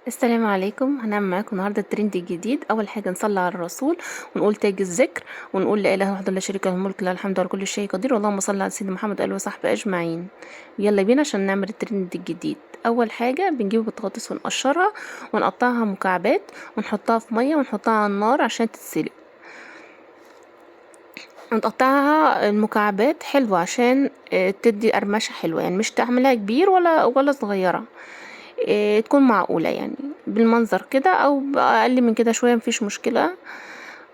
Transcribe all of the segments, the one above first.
السلام عليكم. هنعمل معاكم النهارده الترند الجديد. اول حاجه نصلي على الرسول ونقول تاج الذكر ونقول لا اله الا الله شريك له الملك له الحمد على كل شيء قدير اللهم صل على سيدنا محمد اله وصحبه اجمعين. يلا بينا عشان نعمل الترند الجديد. اول حاجه بنجيب البطاطس ونقشرها ونقطعها مكعبات ونحطها في ميه ونحطها على النار عشان تتسلق. نقطعها المكعبات حلوة عشان تدي قرمشة حلوة، يعني مش تعملها كبير ولا صغيرة، تكون معقولة يعني بالمنظر كده او اقل من كده شوية مفيش مشكلة.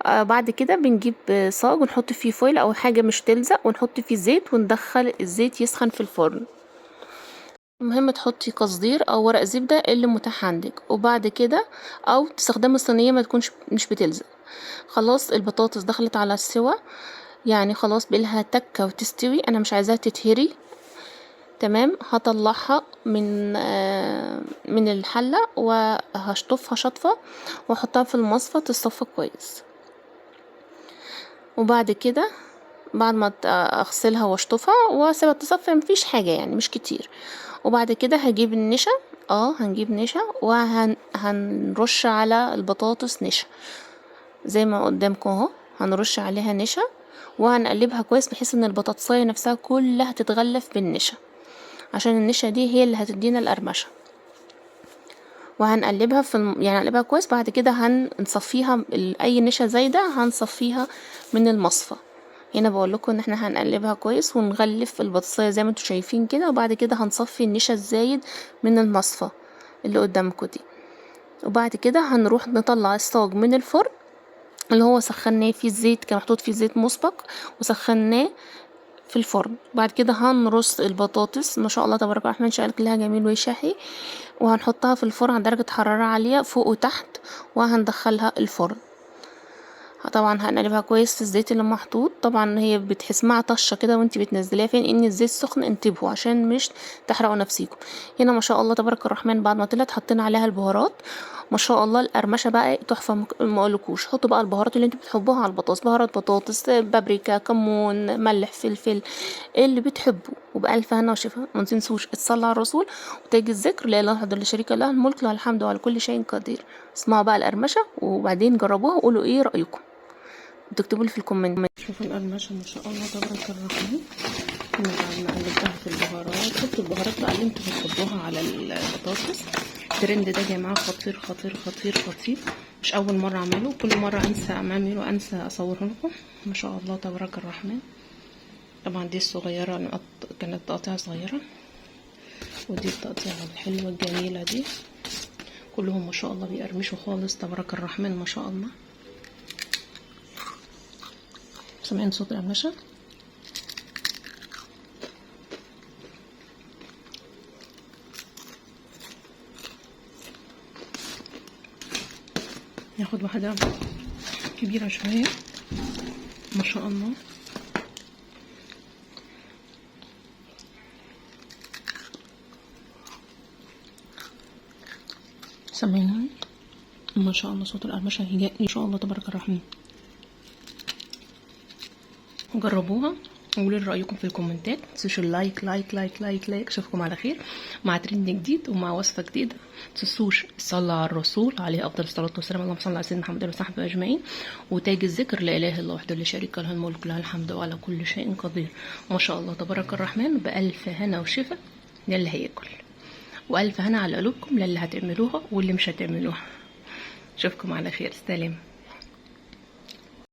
بعد كده بنجيب صاج ونحط فيه فويل او حاجة مش تلزق ونحط فيه زيت وندخل الزيت يسخن في الفرن. المهم تحطي قصدير او ورق زبدة اللي متاح عندك، وبعد كده او تستخدمي صينية ما تكونش مش بتلزق. خلاص البطاطس دخلت على السوا، يعني خلاص بقالها تكة وتستوي، انا مش عايزاها تتهري. تمام، هطلعها من الحلة وهشطفها شطفة واحطها في المصفى تصفى كويس. وبعد كده بعد ما اغسلها واشطفها واسيبها تصفي مفيش حاجة يعني مش كتير. وبعد كده هجيب النشا، هنجيب نشا وهنرش على البطاطس نشا زي ما قدامكم اهو. هنرش عليها نشا وهنقلبها كويس بحيث ان البطاطساية نفسها كلها تتغلف بالنشا، عشان النشا دي هي اللي هتدينا القرمشة. وهنقلبها يعني نقلبها كويس. بعد كده هنصفيها اي نشا زايدة هنصفيها من المصفى. هنا بقول لكم ان احنا هنقلبها كويس ونغلف البطاطسايه زي ما انتم شايفين كده، وبعد كده هنصفي النشا الزايد من المصفى اللي قدامكم دي. وبعد كده هنروح نطلع الصاج من الفرن اللي هو سخناه فيه الزيت، كان محطوط فيه زيت مسبق وسخناه في الفرن. بعد كده هنرص البطاطس ما شاء الله تبارك الرحمن شكلها جميل ويشهي، وهنحطها في الفرن على درجة حرارة عالية فوق وتحت وهندخلها الفرن. طبعا هنقلبها كويس في الزيت اللي محطوط. طبعا هي بتحس مع طشه كده وانت بتنزليها فين ان الزيت سخن، انتبهوا عشان مش تحرقوا نفسيكم. هنا ما شاء الله تبارك الرحمن بعد ما طلعت حطينا عليها البهارات ما شاء الله القرمشه بقى تحفه. ما اقولكوش حطوا بقى البهارات اللي انتوا بتحبوها على البطاطس، بهارات بطاطس، بابريكا، كمون، ملح، فلفل، اللي بتحبوا. وبألف هنا وشفا. ما تنسوش تصلوا على الرسول وتاج الذكر لا اله الا الله شريك له الملك له الحمد على كل شيء قدير. اسمعوا بقى القرمشه وبعدين جربوها وقولوا ايه رايكم، تكتبوا لي في الكومنت. شوفوا القرمشه ما شاء الله تبارك الرحمن. انا بعد ما قلبتها في البهارات حطوا البهارات بقى اللي انتوا بتحبوها على البطاطس. الترند ده يا جماعه خطير خطير خطير خطير، مش اول مره اعمله، كل مره انسى اعمله وانسى اصوره لكم. ما شاء الله تبارك الرحمن. طبعا دي الصغيره كانت تقطيعه صغيره، ودي التقطيعه الحلوه الجميله دي. كلهم ما شاء الله بيقرمشوا خالص تبارك الرحمن ما شاء الله. سامعين صوت القرمشه؟ ناخد واحده كبيره شويه ما شاء الله. سامعين ما شاء الله صوت القرمشه هيجي ان شاء الله تبارك الرحمن. جربوها وقولوا لي رايكم في الكومنتات. متنسوش اللايك لايك لايك لايك لايك. اشوفكم على خير مع ترند جديد ومع وصفه جديده. متنسوش صلوا على الرسول عليه افضل الصلاه والسلام، اللهم صل على سيدنا محمد وصحبه اجمعين. وتاج الذكر لا اله الا الله وحده لا شريك له الملك له الحمد على كل شيء قدير. ما شاء الله تبارك الرحمن. بالف هنا وشفا للي هياكل، والف هنا على قلوبكم للي هتعملوها واللي مش هتعملوها. اشوفكم على خير. سلام.